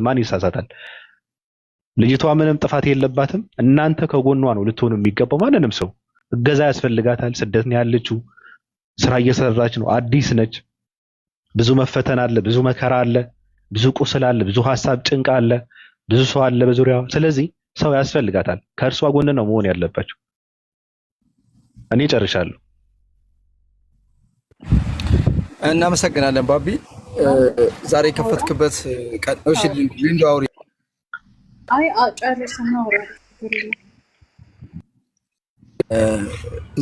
ማን ይሳሳታል? ልጅቷ ምንም ጥፋት የለባትም። እናንተ ከጎኗ ነው ልትሆኑ የሚገባው። ማንንም ሰው እገዛ ያስፈልጋታል። ስደት ነው ያለችው፣ ስራ እየሰራች ነው፣ አዲስ ነች። ብዙ መፈተን አለ፣ ብዙ መከራ አለ፣ ብዙ ቁስል አለ፣ ብዙ ሀሳብ ጭንቅ አለ፣ ብዙ ሰው አለ በዙሪያው። ስለዚህ ሰው ያስፈልጋታል። ከእርሷ ጎን ነው መሆን ያለባቸው። እኔ ጨርሻለሁ። እናመሰግናለን ባቢ። ዛሬ ከፈትክበት ቀን እሺ፣ ሊንዶ አውሪ። አይ ጨርሰና አውሪ።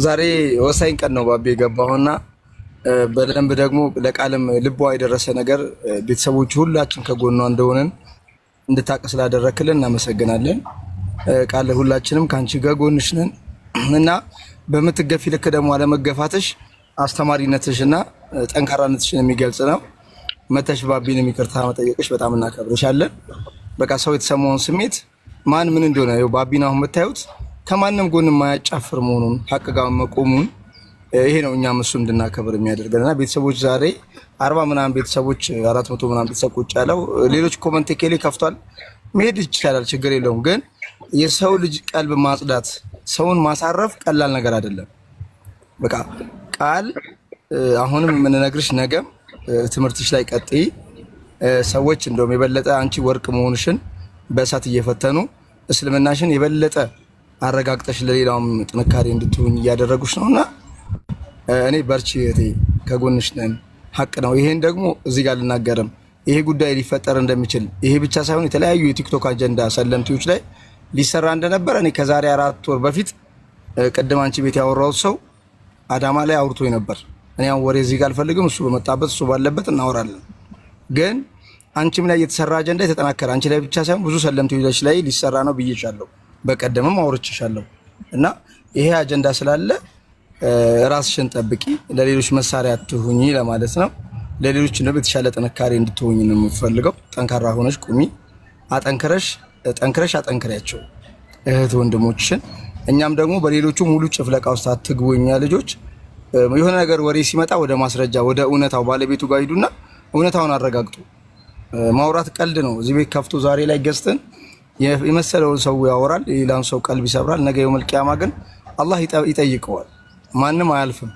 ዛሬ ወሳኝ ቀን ነው ባቢ የገባውና በደንብ ደግሞ ለቃልም ልቧ የደረሰ ነገር ቤተሰቦች ሁላችን ከጎኗ እንደሆነን እንድታውቅ ስላደረክልን እናመሰግናለን። ቃል ሁላችንም ካንቺ ጋር ጎንሽ ነን እና በምትገፊ ልክ ደግሞ አለመገፋትሽ አስተማሪነትሽና ጠንካራነትሽን የሚገልጽ ነው። መተሽ ባቢን ይቅርታ መጠየቅሽ በጣም እናከብርሻለን። በቃ ሰው የተሰማውን ስሜት ማን ምን እንደሆነ ይኸው ባቢን አሁን የምታዩት ከማንም ጎን የማያጫፍር መሆኑን ሀቅ ጋር መቆሙን ይሄ ነው እኛም እሱ እንድናከብር የሚያደርገንና ቤተሰቦች ዛሬ 40 ምናምን ቤተሰቦች 400 ምናምን ቤተሰብ ቁጭ ያለው ሌሎች ኮመንት ኬሌ ከፍቷል። መሄድ ይችላል፣ ችግር የለውም። ግን የሰው ልጅ ቀልብ ማጽዳት፣ ሰውን ማሳረፍ ቀላል ነገር አይደለም። በቃ ቃል አሁንም የምንነግርሽ ነገም ትምህርትሽ ላይ ቀጥይ። ሰዎች እንደውም የበለጠ አንቺ ወርቅ መሆንሽን በእሳት እየፈተኑ እስልምናሽን የበለጠ አረጋግጠሽ ለሌላውም ጥንካሬ እንድትሆኝ እያደረጉሽ ነውና እኔ በርቺ እህቴ፣ ከጎንሽ ነን። ሀቅ ነው። ይሄን ደግሞ እዚህ ጋር ልናገርም ይሄ ጉዳይ ሊፈጠር እንደሚችል ይሄ ብቻ ሳይሆን የተለያዩ የቲክቶክ አጀንዳ ሰለምቲዎች ላይ ሊሰራ እንደነበረ እኔ ከዛሬ 4 ወር በፊት ቅድም አንቺ ቤት ያወራው ሰው አዳማ ላይ አውርቶኝ ነበር። እኔ አሁን ወሬ እዚህ ጋር አልፈልግም። እሱ በመጣበት እሱ ባለበት እናወራለን። ግን አንቺም ላይ የተሰራ አጀንዳ የተጠናከረ አንቺ ላይ ብቻ ሳይሆን ብዙ ሰለምቲዎች ላይ ሊሰራ ነው ብዬሻለሁ። በቀደምም አውርቼሻለሁ እና ይሄ አጀንዳ ስላለ ራስሽን ጠብቂ፣ ለሌሎች መሳሪያ አትሁኚ ለማለት ነው። ለሌሎች ነው የተሻለ ጥንካሬ እንድትሆኚ ነው የምፈልገው። ጠንካራ ሆነሽ ቁሚ፣ ጠንክረሽ አጠንክሪያቸው እህት ወንድሞችሽን። እኛም ደግሞ በሌሎቹ ሙሉ ጭፍለቃ ውስጥ አትግቡ። እኛ ልጆች የሆነ ነገር ወሬ ሲመጣ ወደ ማስረጃ ወደ እውነታው ባለቤቱ ጋር ሂዱና እውነታውን አረጋግጡ። ማውራት ቀልድ ነው። እዚህ ቤት ከፍቶ ዛሬ ላይ ገዝተን የመሰለውን ሰው ያወራል፣ ሌላውን ሰው ቀልብ ይሰብራል። ነገ የውመል ቂያማ ግን አላህ ይጠይቀዋል። ማንም አያልፍም፣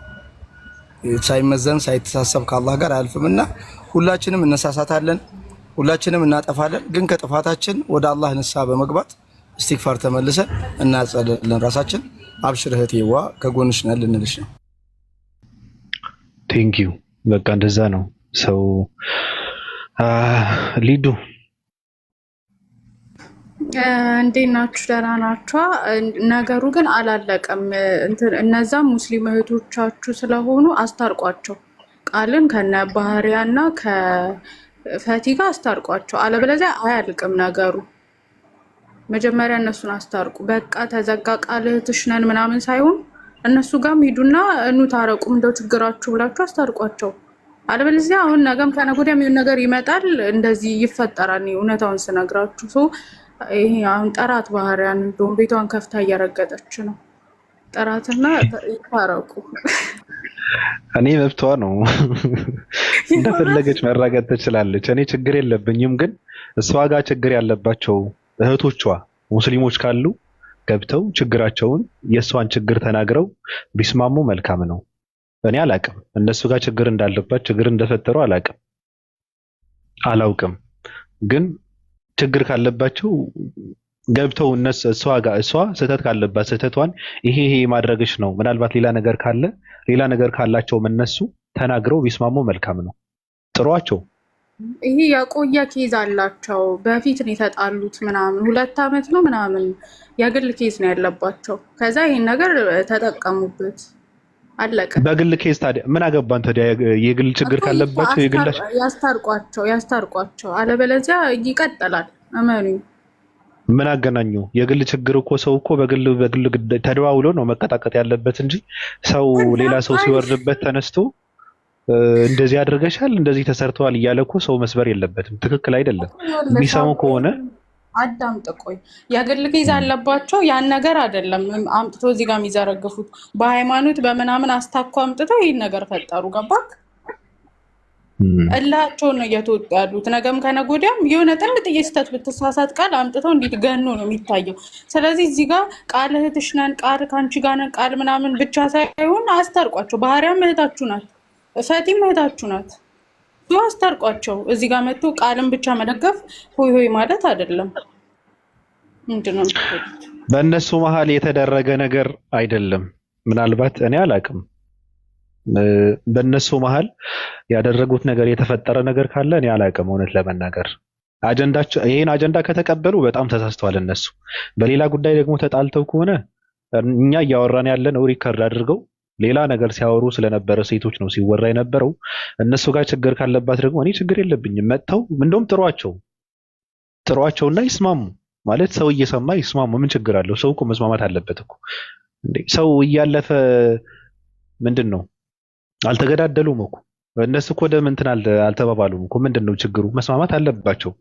ሳይመዘን ሳይተሳሰብ ከአላህ ጋር አያልፍምና ሁላችንም እነሳሳታለን፣ ሁላችንም እናጠፋለን። ግን ከጥፋታችን ወደ አላህ ንስሐ በመግባት ኢስቲግፋር ተመልሰን እናጸልልን ራሳችን። አብሽር እህቴዋ ከጎንሽ ነን ልንልሽ ነው። ቴንክ ዩ። በቃ እንደዛ ነው ሰው ሊዱ እንዴት ናችሁ? ደህና ናችሁ? ነገሩ ግን አላለቀም። እነዛ ሙስሊም እህቶቻችሁ ስለሆኑ አስታርቋቸው። ቃልን ከነ ባህሪያና ከፈቲ ጋር አስታርቋቸው። አለበለዚያ አያልቅም ነገሩ። መጀመሪያ እነሱን አስታርቁ። በቃ ተዘጋ ቃል እህትሽ ነን ምናምን ሳይሆን እነሱ ጋርም ሂዱና እኑ ታረቁም እንደው ችግራችሁ ብላችሁ አስታርቋቸው። አለበለዚያ አሁን ነገም ከነገ ወዲያም የሆነ ነገር ይመጣል፣ እንደዚህ ይፈጠራል። እውነታውን ስነግራችሁ ይሄ አሁን ጠራት ባህሪያን እንደውም ቤቷን ከፍታ እያረገጠች ነው። ጠራትና ይታረቁ። እኔ መብቷ ነው፣ እንደፈለገች መራገጥ ትችላለች። እኔ ችግር የለብኝም። ግን እሷ ጋር ችግር ያለባቸው እህቶቿ ሙስሊሞች ካሉ ገብተው ችግራቸውን የእሷን ችግር ተናግረው ቢስማሙ መልካም ነው። እኔ አላቅም እነሱ ጋር ችግር እንዳለባት ችግር እንደፈጠሩ አላውቅም። ግን ችግር ካለባቸው ገብተው እሷ ስህተት ካለባት ስህተቷን ይሄ ማድረግሽ ነው፣ ምናልባት ሌላ ነገር ካላቸውም እነሱ ተናግረው ቢስማሙ መልካም ነው። ጥሯቸው። ይሄ የቆየ ኬዝ አላቸው። በፊት ነው የተጣሉት ምናምን 2 ዓመት ነው ምናምን የግል ኬዝ ነው ያለባቸው። ከዛ ይሄን ነገር ተጠቀሙበት፣ አለቀ። በግል ኬዝ ታዲያ ምን አገባን ታዲያ? የግል ችግር ካለባቸው የግላሽ ያስታርቋቸው። አለበለዚያ ይቀጥላል። እመኑ። ምን አገናኘው? የግል ችግር እኮ ሰው እኮ በግል ተደዋውሎ ነው መቀጣቀጥ ያለበት እንጂ ሰው ሌላ ሰው ሲወርድበት ተነስቶ እንደዚህ አድርገሻል እንደዚህ ተሰርተዋል እያለ እኮ ሰው መስበር የለበትም። ትክክል አይደለም። የሚሰሙ ከሆነ አዳምጥ። ቆይ የግል ኬዝ አለባቸው። ያን ነገር አይደለም አምጥቶ እዚህ ጋር የሚዘረግፉት። በሃይማኖት በምናምን አስታኮ አምጥተው ይሄን ነገር ፈጠሩ። ገባክ? እላቸውን ነው እየተወጡ ያሉት። ነገም ከነገ ወዲያም የሆነ ጥንጥዬ ስህተት ብትሳሳት ቃል አምጥተው እንዴት ገኖ ነው የሚታየው። ስለዚህ እዚህ ጋር ቃል እህትሽ ነን፣ ቃል ከአንቺ ጋር ነን፣ ቃል ምናምን ብቻ ሳይሆን አስታርቋቸው። ባህሪያም እህታችሁ ናት፣ ፈቲም እህታችሁ ናት። አስታርቋቸው። እዚህ ጋር መጥቶ ቃልን ብቻ መደገፍ ሆይ ሆይ ማለት አይደለም። ምንድነው በእነሱ መሀል የተደረገ ነገር አይደለም። ምናልባት እኔ አላቅም በእነሱ መሀል ያደረጉት ነገር የተፈጠረ ነገር ካለ እኔ አላቅም። እውነት ለመናገር ይሄን አጀንዳ ከተቀበሉ በጣም ተሳስተዋል እነሱ። በሌላ ጉዳይ ደግሞ ተጣልተው ከሆነ እኛ እያወራን ያለ ነው ሪከርድ አድርገው ሌላ ነገር ሲያወሩ ስለነበረ ሴቶች ነው ሲወራ የነበረው። እነሱ ጋር ችግር ካለባት ደግሞ እኔ ችግር የለብኝም። መጥተው እንደውም ጥሯቸውና ይስማሙ። ማለት ሰው እየሰማ ይስማሙ። ምን ችግር አለው? ሰው እኮ መስማማት አለበት እኮ እንዴ። ሰው እያለፈ ምንድነው? አልተገዳደሉም እኮ እነሱ እኮ ደም እንትን አልተባባሉም እኮ። ምንድነው ችግሩ? መስማማት አለባቸው።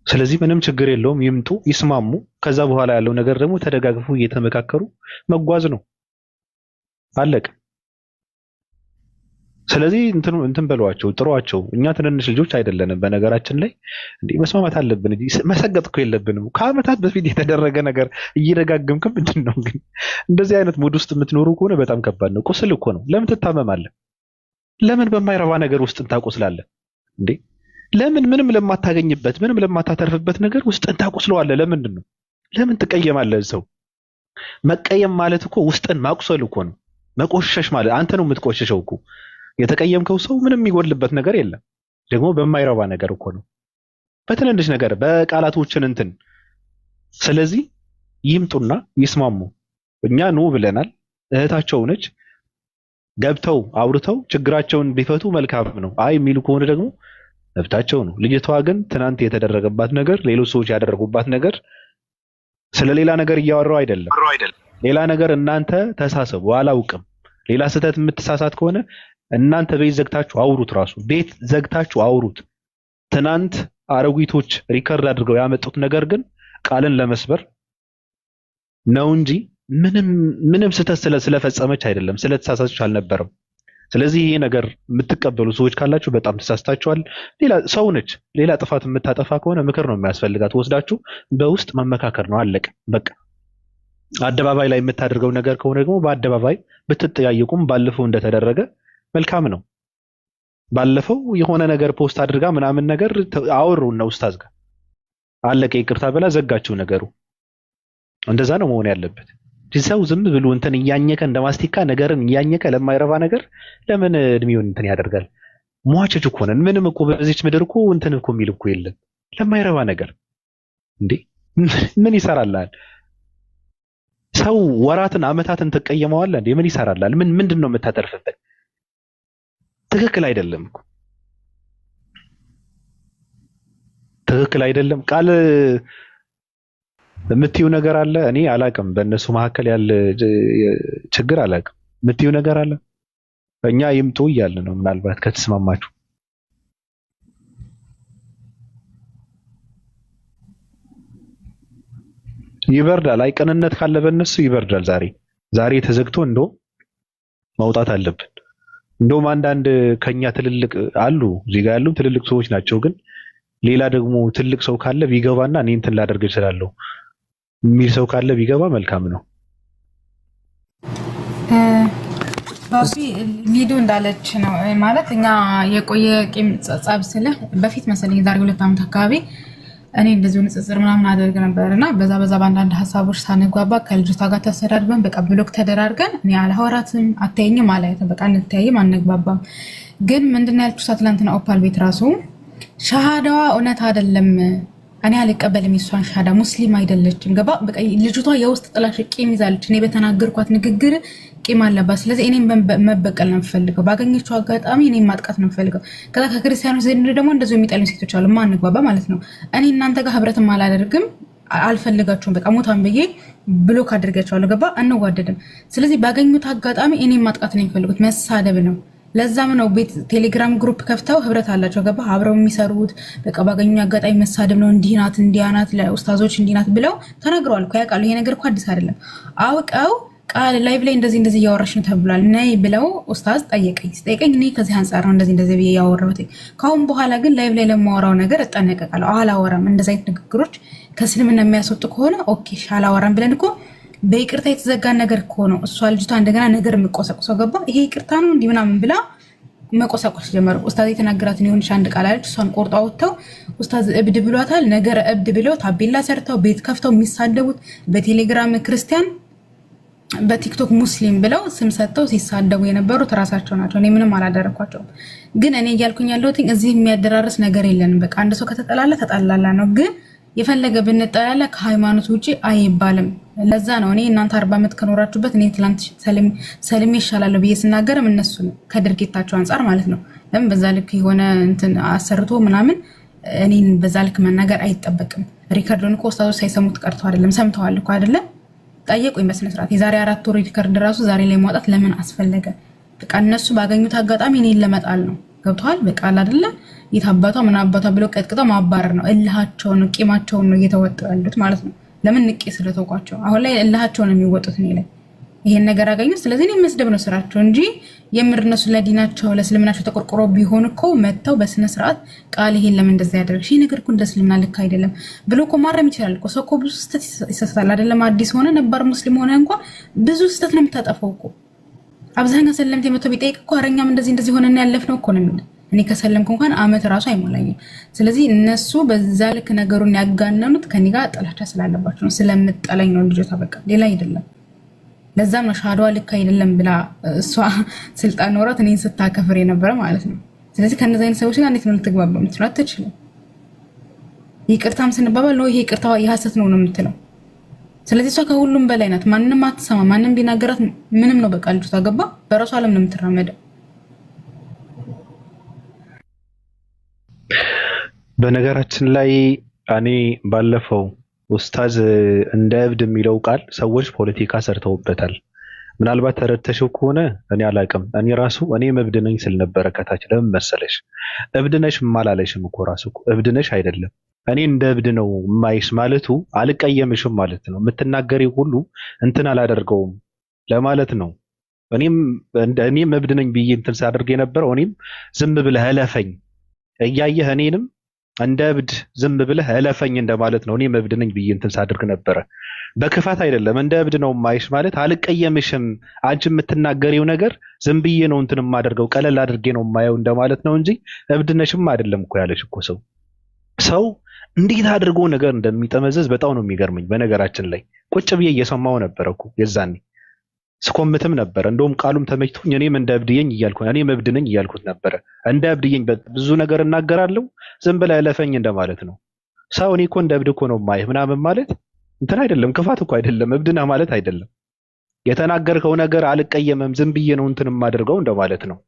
ስለዚህ ምንም ችግር የለውም። ይምጡ፣ ይስማሙ። ከዛ በኋላ ያለው ነገር ደግሞ ተደጋግፉ እየተመካከሩ መጓዝ ነው። አለቀ። ስለዚህ እንትን በሏቸው፣ ጥሯቸው። እኛ ትንንሽ ልጆች አይደለንም። በነገራችን ላይ እንዴ መስማማት አለብን እንጂ መሰገጥ እኮ የለብንም። ከዓመታት በፊት የተደረገ ነገር እየደጋገምክ ምንድን ነው ግን? እንደዚህ አይነት ሙድ ውስጥ የምትኖሩ ከሆነ በጣም ከባድ ነው። ቁስል እኮ ነው። ለምን ትታመማለህ? ለምን በማይረባ ነገር ውስጥ ታቆስላለህ እንዴ? ለምን ምንም ለማታገኝበት ምንም ለማታተርፍበት ነገር ውስጥ ታቆስለዋለህ? ለምንድን ነው? ለምን ትቀየማለህ? ሰው መቀየም ማለት እኮ ውስጥን ማቁሰል እኮ ነው። መቆሸሽ ማለት አንተ ነው የምትቆሸሸው እኮ። የተቀየምከው ሰው ምንም የሚጎልበት ነገር የለም። ደግሞ በማይረባ ነገር እኮ ነው፣ በትንንሽ ነገር በቃላቶችን እንትን። ስለዚህ ይምጡና ይስማሙ። እኛ ኑ ብለናል። እህታቸው ነች። ገብተው አውርተው ችግራቸውን ቢፈቱ መልካም ነው። አይ የሚሉ ከሆነ ደግሞ መብታቸው ነው። ልጅቷ ግን ትናንት የተደረገባት ነገር፣ ሌሎች ሰዎች ያደረጉባት ነገር ስለሌላ ነገር እያወራው አይደለም። ሌላ ነገር እናንተ ተሳሰቡ። አላውቅም። ሌላ ስህተት የምትሳሳት ከሆነ እናንተ ቤት ዘግታችሁ አውሩት። ራሱ ቤት ዘግታችሁ አውሩት። ትናንት አረጉቶች ሪከርድ አድርገው ያመጡት ነገር ግን ቃልን ለመስበር ነው እንጂ ምንም ስህተት ስለፈጸመች አይደለም፣ ስለተሳሳተች አልነበረም። ስለዚህ ይሄ ነገር የምትቀበሉ ሰዎች ካላችሁ በጣም ተሳስታችኋል። ሌላ ሰው ነች። ሌላ ጥፋት የምታጠፋ ከሆነ ምክር ነው የሚያስፈልጋት። ወስዳችሁ በውስጥ መመካከር ነው። አለቀ በቃ። አደባባይ ላይ የምታደርገው ነገር ከሆነ ደግሞ በአደባባይ ብትጠያየቁም ባለፈው እንደተደረገ መልካም ነው። ባለፈው የሆነ ነገር ፖስት አድርጋ ምናምን ነገር አወሩና ኡስታዝ ጋር አለቀ፣ ይቅርታ ብላ ዘጋችው ነገሩ። እንደዛ ነው መሆን ያለበት። ሰው ዝም ብሎ እንትን እያኘከ እንደማስቲካ ነገርን እያኘከ ለማይረባ ነገር ለምን እድሜውን እንትን ያደርጋል? ሟቸች እኮ ነን። ምንም እኮ በዚች ምድር እኮ እንትን እኮ የሚል እኮ የለም ለማይረባ ነገር እንዴ። ምን ይሰራላል? ሰው ወራትን አመታትን ተቀየመዋል እንዴ? ምን ይሰራላል? ምንድን ነው የምታተርፍበት? ትክክል አይደለም እኮ ትክክል አይደለም። ቃል የምትዩ ነገር አለ። እኔ አላቅም፣ በእነሱ መካከል ያለ ችግር አላቅም። የምትዩ ነገር አለ። እኛ ይምጡ እያለ ነው። ምናልባት ከተስማማችሁ ይበርዳል። አይ ቅንነት ካለ በእነሱ ይበርዳል። ዛሬ ተዘግቶ እንደውም መውጣት አለብን። እንደውም አንዳንድ ከኛ ትልልቅ አሉ፣ እዚህ ጋር ያሉ ትልልቅ ሰዎች ናቸው። ግን ሌላ ደግሞ ትልቅ ሰው ካለ ቢገባና እኔ እንትን ላደርግ እችላለሁ የሚል ሰው ካለ ቢገባ መልካም ነው። ባቢ ሊዱ እንዳለች ነው ማለት እኛ የቆየ ቂም ጸብ ስለ በፊት መሰለኝ ዛሬ 2 ዓመት አካባቢ እኔ እንደዚሁ ንጽጽር ምናምን አደርግ ነበርና በዛ በአንዳንድ ሀሳቦች ሳንግባባ ከልጅቷ ጋር ተሰዳድበን በቃ ብሎክ ተደራርገን እኔ አላወራትም አታየኝም ማለት በቃ እንተያይም አንግባባም። ግን ምንድነው ያልኩት ትናንትና ኦፓል ቤት ራሱ ሻሃዳዋ እውነት አይደለም እኔ አልቀበልም የሷን ሻሃዳ ሙስሊም አይደለችም ገባ በቃ ልጅቷ የውስጥ ጥላሽ ቂም ይዛለች። እኔ በተናገርኳት ንግግር ቂም አለባት። ስለዚህ እኔም መበቀል ነው የምፈልገው፣ ባገኘችው አጋጣሚ እኔም ማጥቃት ነው የምፈልገው። ከዛ ከክርስቲያኖች ዘንድ ደግሞ እንደዚሁ የሚጠሉኝ ሴቶች አሉ፣ ማንግባባ ማለት ነው። እኔ እናንተ ጋር ህብረትም አላደርግም፣ አልፈልጋችሁም፣ በቃ ሞታን ብዬ ብሎክ አድርጋቸዋለሁ። ገባ አንዋደድም። ስለዚህ ባገኙት አጋጣሚ እኔም ማጥቃት ነው የሚፈልጉት፣ መሳደብ ነው። ለዛም ነው ቤት ቴሌግራም ግሩፕ ከፍተው ህብረት አላቸው ገባ አብረው የሚሰሩት። በቃ ባገኙ አጋጣሚ መሳደብ ነው። እንዲናት ለኡስታዞች እንዲናት ብለው ተናግረዋል እኮ ያውቃሉ። ይሄ ነገር እኮ አዲስ አይደለም። አውቀው ቃል ላይቭ ላይ እንደዚህ እያወራሽ ነው ተብሏል ነይ ብለው ኡስታዝ ጠየቀኝ እኔ ከዚህ አንፃር ነው እንደዚህ ብዬ ያወራሁት ካሁን በኋላ ግን ላይቭ ላይ ለማወራው ነገር እጠነቀቃለሁ አላወራም እንደዚህ አይነት ንግግሮች ከስልምና የሚያስወጡ ከሆነ ኦኬ አላወራም ብለን እኮ በይቅርታ የተዘጋ ነገር እኮ ነው እሷ ልጅቷ እንደገና ነገር የምቆሰቁሰው ገባ ይሄ ይቅርታ ነው እንዲህ ምናምን ብላ መቆሰቆስ ጀመሩ ኡስታዝ የተናገራትን ይሁንሽ አንድ ቃል አለች እሷን ቆርጣ ወጥተው ኡስታዝ እብድ ብሏታል ነገር እብድ ብለው ታቤላ ሰርተው ቤት ከፍተው የሚሳደቡት በቴሌግራም ክርስቲያን በቲክቶክ ሙስሊም ብለው ስም ሰጥተው ሲሳደቡ የነበሩት ራሳቸው ናቸው እኔ ምንም አላደረኳቸውም ግን እኔ እያልኩኝ ያለሁት እዚህ የሚያደራርስ ነገር የለንም በቃ አንድ ሰው ከተጠላላ ተጣላላ ነው ግን የፈለገ ብንጠላላ ከሃይማኖት ውጪ አይባልም ለዛ ነው እኔ እናንተ 40 ዓመት ከኖራችሁበት እኔ ትላንት ሰልም ይሻላል ብዬ ስናገርም እነሱ ከድርጊታቸው አንፃር ማለት ነው ለምን በዛ ልክ የሆነ እንትን አሰርቶ ምናምን እኔን በዛ ልክ መናገር አይጠበቅም ሪከርዱን እኮ ኡስታዞች ሳይሰሙት ቀርተው አይደለም ሰምተዋል እኮ አይደለም ጠየቁኝ በስነ ስርዓት የዛሬ 4 ወር ሪከርድ ራሱ ዛሬ ላይ ማውጣት ለምን አስፈለገ በቃ እነሱ ባገኙት አጋጣሚ እኔን ለመጣል ነው ገብቷል በቃ አይደለ ይታባቷ ምን አባቷ ብለው ቀጥቅጠው ማባረር ነው እልሃቸው ነው ቂማቸው ነው እየተወጡ ያሉት ማለት ነው ለምን ንቄ ስለተውቋቸው አሁን ላይ እልሃቸው ነው የሚወጡት እኔ ላይ ይሄን ነገር አገኙ ስለዚህ እኔ መስደብ ነው ስራቸው እንጂ የምር እነሱ ለዲናቸው ለእስልምናቸው ተቆርቆሮ ቢሆን እኮ መተው በስነ ስርዓት ቃል ይሄን ለምን እንደዛ ያደርግሽ ይሄ ነገር እኮ እንደ እስልምና ልክ አይደለም ብሎ እኮ ማረም ይችላል እኮ ሰው እኮ ብዙ ስህተት ይሰራል አይደለም አዲስ ሆነ ነባር ሙስሊም ሆነ እንኳን ብዙ ስህተት ነው የምታጠፋው እኮ አብዛኛው ሰለምት የመቶ ቢጠይቅ እኮ አረኛም እንደዚህ ሆነና ያለፍነው እኮ ነው የሚል እኔ ከሰለምኩ እንኳን አመት ራሱ አይሞላኝም ስለዚህ እነሱ በዛ ልክ ነገሩን ያጋነኑት ከኔ ጋር ጥላቻ ስላለባቸው ነው ስለምጠላኝ ነው ልጅቷ በቃ ሌላ አይደለም ለዛም ነው ሻዷ ልክ አይደለም ብላ እሷ ስልጣን ኖራት እኔን ስታከፍር የነበረ ማለት ነው ስለዚህ ከነዛ አይነት ሰዎች ጋር እንዴት ነው ልትግባባ የምትችለው አትችልም ይቅርታም ስንባባል ነው ይሄ ይቅርታው የሐሰት ነው የምትለው ስለዚህ እሷ ከሁሉም በላይ ናት ማንንም አትሰማ ማንንም ቢናገራት ምንም ነው በቃ ልጅቷ ገባ በራሷ ዓለም ነው የምትራመደው በነገራችን ላይ እኔ ባለፈው ኡስታዝ እንደ እብድ የሚለው ቃል ሰዎች ፖለቲካ ሰርተውበታል ምናልባት ተረድተሽው ከሆነ እኔ አላቅም እኔ ራሱ እኔ እብድ ነኝ ስል ነበር ከታች ለምን መሰለሽ እብድ ነሽ ማላለሽም እኮ ራሱ እብድ ነሽ አይደለም እኔ እንደ እብድ ነው ማይሽ ማለቱ አልቀየምሽም ማለት ነው የምትናገሪው ሁሉ እንትን አላደርገውም ለማለት ነው እኔም እብድ ነኝ ብዬ እንትን ሳደርግ የነበረው እኔም ዝም ብለህ እለፈኝ እያየህ እኔንም እንደ እብድ ዝም ብለህ እለፈኝ እንደማለት ነው እኔም እብድ ነኝ ብዬ እንትን ሳደርግ ነበረ በክፋት አይደለም እንደ እብድ ነው ማይሽ ማለት አልቀየምሽም አንቺ የምትናገሪው ነገር ዝም ብዬ ነው እንትን የማደርገው ቀለል አድርጌ ነው የማየው እንደማለት ነው እንጂ እብድ ነሽም አይደለም እኮ ያለሽ እኮ ሰው እንዴት አድርጎ ነገር እንደሚጠመዘዝ በጣም ነው የሚገርመኝ በነገራችን ላይ ቁጭ ብዬ እየሰማው ነበር እኮ የዛኔ ስኮምትም ነበር እንደውም ቃሉም ተመችቶኝ እኔም እንደ እብድየኝ እያልኩ እኔም እብድ ነኝ እያልኩት ነበር እንደ እብድየኝ ብዙ ነገር እናገራለሁ ዝም ብለህ እለፈኝ እንደማለት ነው ሰው እኔ እኮ እንደ እብድ እኮ ነው ማይህ ምናምን ማለት እንትን አይደለም ክፋት እኮ አይደለም እብድና ማለት አይደለም የተናገርከው ነገር አልቀየምም ዝም ብዬ ነው እንትን የማደርገው እንደማለት ነው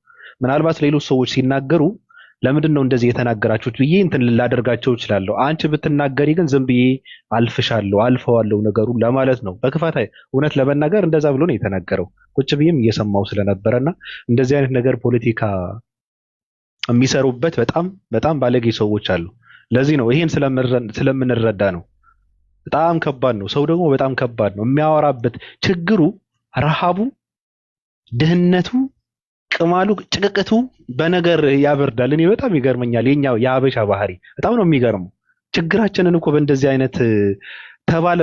ምናልባት ሌሎች ሰዎች ሲናገሩ ለምንድን ነው እንደዚህ የተናገራችሁት ብዬ እንትን ላደርጋቸው እችላለሁ አንቺ ብትናገሪ ግን ዝም ብዬ አልፈዋለሁ ነገሩን ለማለት ነው በክፋት እውነት ለመናገር እንደዛ ብሎ ነው የተናገረው ቁጭ ብዬም እየሰማው ስለነበረና እንደዚህ አይነት ነገር ፖለቲካ የሚሰሩበት በጣም ባለጌ ሰዎች አሉ ለዚህ ነው ይሄን ስለምንረዳ ነው በጣም ከባድ ነው ሰው ደግሞ በጣም ከባድ ነው የሚያወራበት ችግሩ ረሃቡ ድህነቱ ቅማሉ ጭቅቅቱ በነገር ያበርዳል እኔ በጣም ይገርመኛል የኛው የአበሻ ባህሪ በጣም ነው የሚገርመው ችግራችንን እኮ በእንደዚህ አይነት ተባለ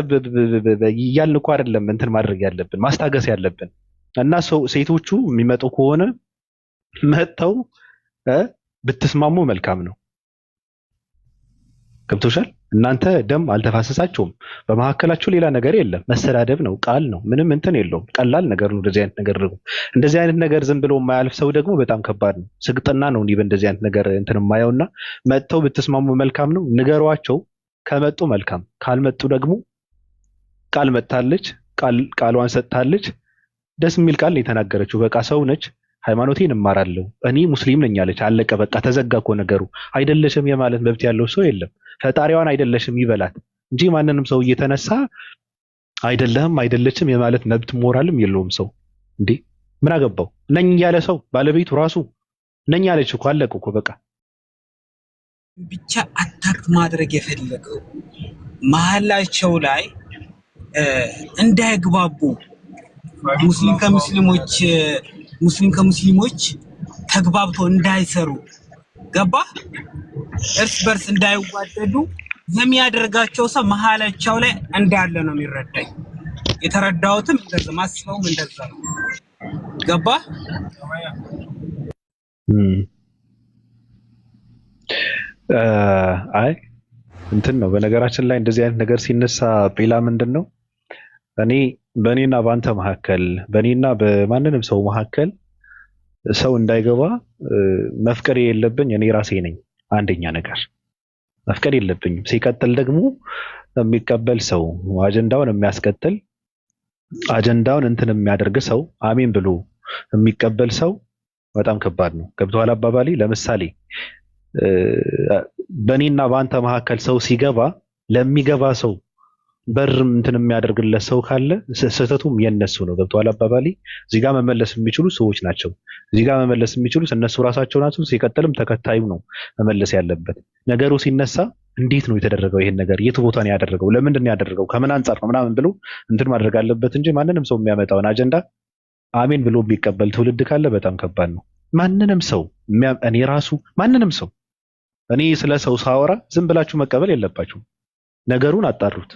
ይያልን እኮ አይደለም እንትን ማድረግ ያለብን ማስታገስ ያለብን እና ሴቶቹ የሚመጡ ከሆነ መተው ብትስማሙ መልካም ነው ገብቶሻል እናንተ ደም አልተፋሰሳችሁም በመሐከላችሁ ሌላ ነገር የለም መሰዳደብ ነው ቃል ነው ምንም እንትን የለውም ቀላል ነገር ነው እንደዚህ አይነት ነገር ዝም ብሎ የማያልፍ ሰው ደግሞ በጣም ከባድ ነው ስግጥና ነው እንዴ በእንደዚህ አይነት ነገር እንትን የማየውና መተው ብትስማሙ መልካም ነው ንገሯቸው ከመጡ መልካም ካልመጡ ደግሞ ቃል መጣለች ቃሏን ሰጥታለች ደስ የሚል ቃል ነው የተናገረችው በቃ ሰው ነች ሃይማኖቴን እማራለሁ እኔ ሙስሊም ነኝ አለች አለቀ በቃ ተዘጋኮ ነገሩ አይደለሽም የማለት መብት ያለው ሰው የለም ፈጣሪዋን አይደለሽም ይበላት እንጂ ማንንም ሰው እየተነሳ አይደለችም የማለት መብት ሞራልም የለውም ሰው እንዴ ምን አገባው ነኝ ያለ ሰው ባለቤቱ ራሱ ነኝ ያለች እኮ አለቀ እኮ በቃ ብቻ አታክ ማድረግ የፈለገው መሐላቸው ላይ እንዳይግባቡ ሙስሊም ከሙስሊሞች ተግባብቶ እንዳይሰሩ ገባ እርስ በርስ እንዳይዋደዱ የሚያደርጋቸው ሰው መሀላቸው ላይ እንዳለ ነው የሚረዳኝ። የተረዳሁትም እንደዛ ማስበውም እንደዛ ነው። ገባ አይ እንትን ነው። በነገራችን ላይ እንደዚህ አይነት ነገር ሲነሳ ሌላ ምንድን ነው እኔ በእኔና በአንተ መካከል በእኔና በማንንም ሰው መካከል ሰው እንዳይገባ መፍቀድ የለብኝ እኔ ራሴ ነኝ። አንደኛ ነገር መፍቀድ የለብኝም። ሲቀጥል ደግሞ የሚቀበል ሰው አጀንዳውን የሚያስቀጥል አጀንዳውን እንትን የሚያደርግ ሰው አሜን ብሎ የሚቀበል ሰው በጣም ከባድ ነው። ገብቶሃል አባባሌ? ለምሳሌ በእኔና በአንተ መካከል ሰው ሲገባ ለሚገባ ሰው በር እንትን የሚያደርግለት ሰው ካለ ስህተቱም የነሱ ነው። ገብቶሃል አባባሌ? እዚህ ጋር መመለስ የሚችሉ ሰዎች ናቸው። እዚህ ጋር መመለስ የሚችሉት እነሱ ራሳቸው ናቸው። ሲቀጥልም ተከታዩ ነው መመለስ ያለበት። ነገሩ ሲነሳ እንዴት ነው የተደረገው? ይሄን ነገር የት ቦታ ነው ያደረገው? ለምንድን ነው ያደረገው? ከምን አንጻር ነው ምናምን ብሎ እንትን ማድረግ አለበት እንጂ ማንንም ሰው የሚያመጣውን አጀንዳ አሜን ብሎ የሚቀበል ትውልድ ካለ በጣም ከባድ ነው። ማንንም ሰው እኔ ራሱ ማንንም ሰው እኔ ስለ ሰው ሳወራ ዝም ብላችሁ መቀበል የለባችሁም። ነገሩን አጣሩት፣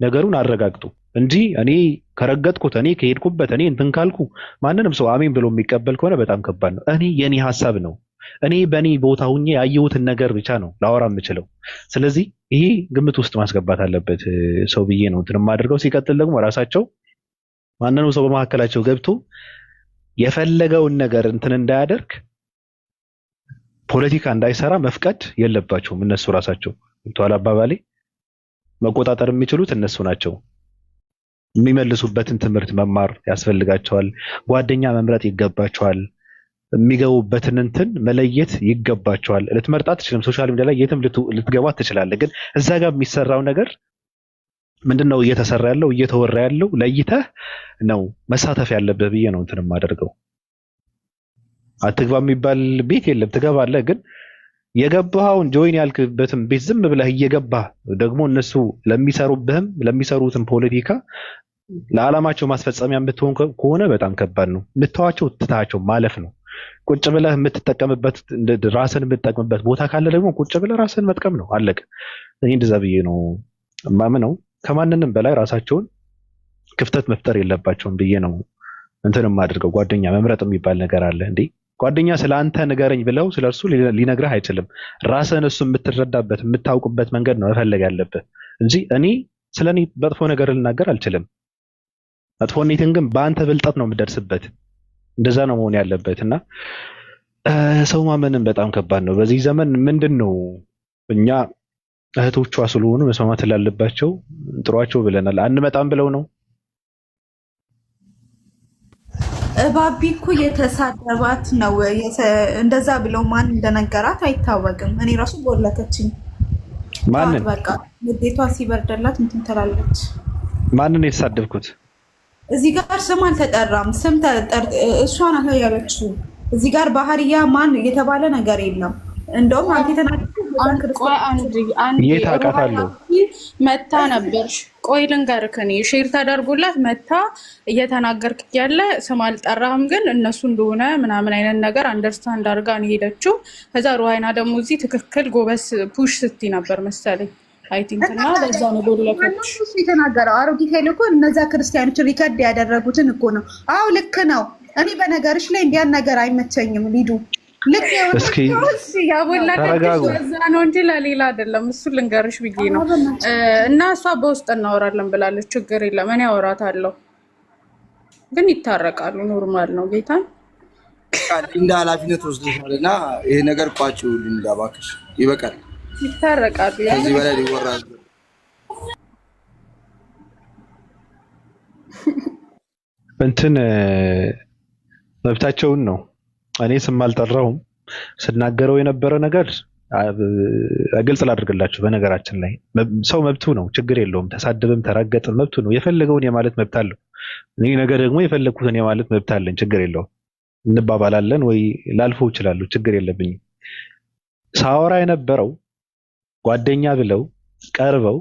ነገሩን አረጋግጡ እንጂ እኔ ከረገጥኩት እኔ ከሄድኩበት እኔ እንትን ካልኩ ማንንም ሰው አሜን ብሎ የሚቀበል ከሆነ በጣም ከባድ ነው። እኔ የኔ ሐሳብ ነው። እኔ በኔ ቦታ ሁኜ ያየሁትን ነገር ብቻ ነው ላወራ የምችለው። ስለዚህ ይሄ ግምት ውስጥ ማስገባት አለበት ሰው ብዬ ነው እንትን የማደርገው። ሲቀጥል ደግሞ ራሳቸው ማንንም ሰው በመካከላቸው ገብቶ የፈለገውን ነገር እንትን እንዳያደርግ ፖለቲካ እንዳይሰራ መፍቀድ የለባቸውም እነሱ ራሳቸው። እንቷል አባባሌ መቆጣጠር የሚችሉት እነሱ ናቸው። የሚመልሱበትን ትምህርት መማር ያስፈልጋቸዋል። ጓደኛ መምረጥ ይገባቸዋል። የሚገቡበትን እንትን መለየት ይገባቸዋል። ልትመርጣ አትችልም። ሶሻል ሚዲያ ላይ የትም ልትገባ ትችላለህ። ግን እዛ ጋር የሚሰራው ነገር ምንድነው እየተሰራ ያለው እየተወራ ያለው ለይተህ ነው መሳተፍ ያለብህ ብዬ ነው እንትን የማደርገው። አትግባ የሚባል ቤት የለም፣ ትገባለህ። ግን የገባኸውን ጆይን ያልክበትም ቤት ዝም ብለህ እየገባህ ደግሞ እነሱ ለሚሰሩብህም ለሚሰሩትም ፖለቲካ ለዓላማቸው ማስፈጸሚያ የምትሆን ከሆነ በጣም ከባድ ነው። የምትተዋቸው ትታቸው ማለፍ ነው። ቁጭ ብለህ የምትጠቀምበት ራስን የምትጠቅምበት ቦታ ካለ ደግሞ ቁጭ ብለህ ራስን መጥቀም ነው። አለቀ። እኔ እንደዛ ብዬ ነው ማምነው። ከማንንም በላይ ራሳቸውን ክፍተት መፍጠር የለባቸውም ብዬ ነው እንትን የማደርገው። ጓደኛ መምረጥ የሚባል ነገር አለ እንዴ? ጓደኛ ስለ አንተ ንገረኝ ብለው ስለ እርሱ ሊነግርህ አይችልም። ራስህን እሱ የምትረዳበት የምታውቅበት መንገድ ነው መፈለግ ያለብህ እንጂ እኔ ስለ እኔ መጥፎ ነገር ልናገር አልችልም። መጥፎነትን ግን በአንተ ብልጠት ነው የምደርስበት። እንደዛ ነው መሆን ያለበት። እና ሰው ማመንን በጣም ከባድ ነው በዚህ ዘመን። ምንድን ነው እኛ እህቶቿ ስለሆኑ መስማማት ላለባቸው ጥሯቸው ብለናል። አንመጣም ብለው ነው ባቢ እኮ የተሳደባት ነው። እንደዛ ብለው ማን እንደነገራት አይታወቅም። እኔ ራሱ ቦለከችኝ። ማንን? በቃ ንዴቷ ሲበርደላት እንትን ትላለች። ማንን የተሳደብኩት? እዚህ ጋር ስም አልተጠራም። ስም እሷ ናት ያለችው። እዚህ ጋር ባህሪያ ማን የተባለ ነገር የለም። እንደውም አንተ የት አውቃታለሁ? መታ ነበርሽ። ቆይ ልንገርህ፣ እኔ ሼር ተደርጎላት መታ እየተናገርክ ያለ ስም አልጠራህም፣ ግን እነሱ እንደሆነ ምናምን አይነት ነገር አንደርስታንድ አድርጋ ነው ሄደችው። ከዛ ሩሃይና ደግሞ እዚህ ትክክል ጎበስ ፑሽ ስትይ ነበር መሰለኝ አይ ቲንክ እና ለዛ ነው ጎለከች የተናገረው። አሮጊት ኃይል እኮ እነዛ ክርስቲያኖች ሪከርድ ያደረጉትን እኮ ነው። አዎ ልክ ነው። እኔ በነገርሽ ላይ እንዲያን ነገር አይመቸኝም ሊዱ ልክ እስኪ ያቦላከች ለዛ ነው እንጂ ለሌላ አይደለም። እሱ ልንገርሽ ብዬ ነው። እና እሷ በውስጥ እናወራለን ብላለች። ችግር የለም እኔ አወራታለሁ፣ ግን ይታረቃሉ። ኖርማል ነው። ጌታን እንደ ኃላፊነት ወስደሻልና ይሄ ነገር ቋጭው ሊንዳ እባክሽ ይበቃል። ይታረቃሉ። ከዚህ በላይ ሊወራ እንትን መብታቸውን ነው። እኔ ስም አልጠራሁም። ስናገረው የነበረ ነገር ግልጽ ላድርግላችሁ። በነገራችን ላይ ሰው መብቱ ነው፣ ችግር የለውም። ተሳደበም ተራገጠም መብቱ ነው። የፈለገውን የማለት መብት አለው። እኔ ነገር ደግሞ የፈለግኩትን የማለት መብት አለኝ። ችግር የለውም። እንባባላለን ወይ ላልፈው እችላለሁ። ችግር የለብኝም። ሳወራ የነበረው ጓደኛ ብለው ቀርበው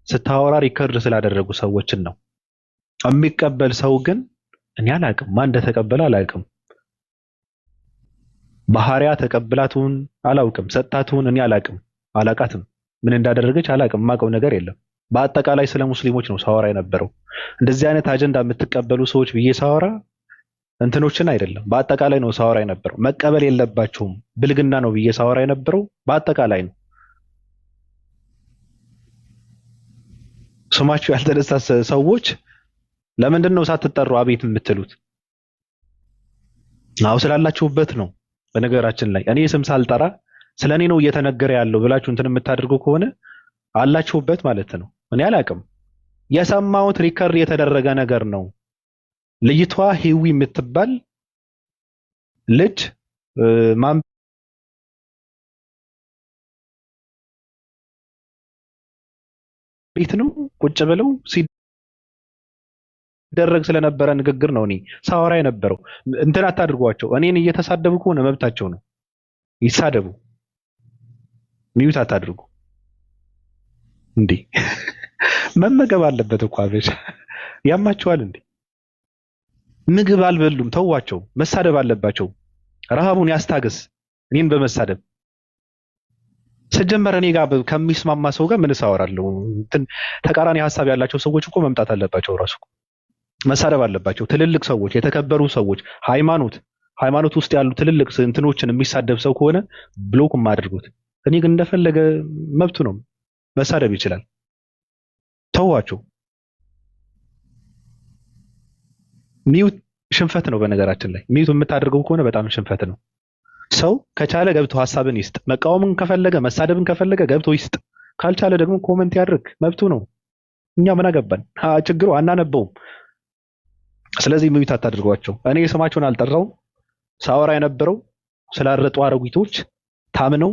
ስታወራ ሪከርድ ስላደረጉ ሰዎችን ነው። የሚቀበል ሰው ግን እኔ አላቅም፣ ማን እንደተቀበለ አላቅም። ባህሪያ ተቀብላቱን አላውቅም፣ ሰጣቱን እኔ አላቅም፣ አላቃትም። ምን እንዳደረገች አላቅም፣ የማውቀው ነገር የለም። በአጠቃላይ ስለ ሙስሊሞች ነው ሳወራ የነበረው። እንደዚህ አይነት አጀንዳ የምትቀበሉ ሰዎች ብዬ ሳወራ እንትኖችን አይደለም፣ በአጠቃላይ ነው ሳወራ የነበረው። መቀበል የለባቸውም ብልግና ነው ብዬ ሳወራ የነበረው በአጠቃላይ ነው። ስማችሁ ያልተነሳ ሰዎች ለምንድን ነው ሳትጠሩ አቤት የምትሉት? አው ስላላችሁበት ነው። በነገራችን ላይ እኔ ስም ሳልጠራ ስለኔ ነው እየተነገረ ያለው ብላችሁ እንትን የምታደርጉ ከሆነ አላችሁበት ማለት ነው። እኔ አላቅም። የሰማሁት ሪከርድ የተደረገ ነገር ነው። ልጅቷ ሂዊ የምትባል ልጅ ማን ቤት ነው ቁጭ ብለው ሲደረግ ስለነበረ ንግግር ነው እኔ ሳወራ የነበረው። እንትን አታድርጓቸው። እኔን እየተሳደቡ ከሆነ መብታቸው ነው፣ ይሳደቡ። ሚዩት አታድርጉ። እንዴ መመገብ አለበት እኮ አበሻ። ያማቸዋል እንዴ? ምግብ አልበሉም፣ ተዋቸው። መሳደብ አለባቸው። ረሃቡን ያስታግስ። እኔን በመሳደብ ስጀመር እኔ ጋር ከሚስማማ ሰው ጋር ምን ሳወራለሁ? ተቃራኒ ሀሳብ ያላቸው ሰዎች እኮ መምጣት አለባቸው። ራሱ መሳደብ አለባቸው። ትልልቅ ሰዎች፣ የተከበሩ ሰዎች፣ ሃይማኖት ውስጥ ያሉ ትልልቅ እንትኖችን የሚሳደብ ሰው ከሆነ ብሎክ ማድርጉት። እኔ ግን እንደፈለገ መብቱ ነው፣ መሳደብ ይችላል። ተዋቸው። ሚዩት ሽንፈት ነው። በነገራችን ላይ ሚዩት የምታደርገው ከሆነ በጣም ሽንፈት ነው። ሰው ከቻለ ገብቶ ሀሳብን ይስጥ። መቃወምን ከፈለገ መሳደብን ከፈለገ ገብቶ ይስጥ። ካልቻለ ደግሞ ኮመንት ያድርግ፣ መብቱ ነው። እኛ ምን አገባን? ችግሩ አናነበውም። ስለዚህ ሚዩት አታድርጓቸው። እኔ ስማቸውን አልጠራውም። ሳወራ የነበረው ስላረጡ አረጉቶች ታምነው